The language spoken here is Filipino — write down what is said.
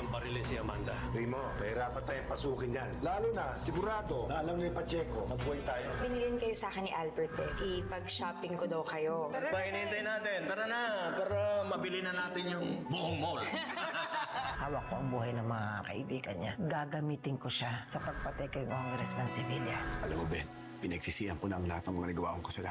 niyang barilin si Amanda. Primo, mahirapan tayong pasukin yan. Lalo na, sigurado, na alam ni Pacheco, magbuhay tayo. Binilin kayo sa akin ni Albert eh. Ipag-shopping ko daw kayo. Pa, hinihintay natin. Tara na, para mabili na natin yung buong mall. Hawak ko ang buhay ng mga kaibigan niya. Gagamitin ko siya sa pagpatay kay Congressman Sevilla. Alam mo, Ben, pinagsisihan ko na ang lahat ng mga nagawa kong kasalanan.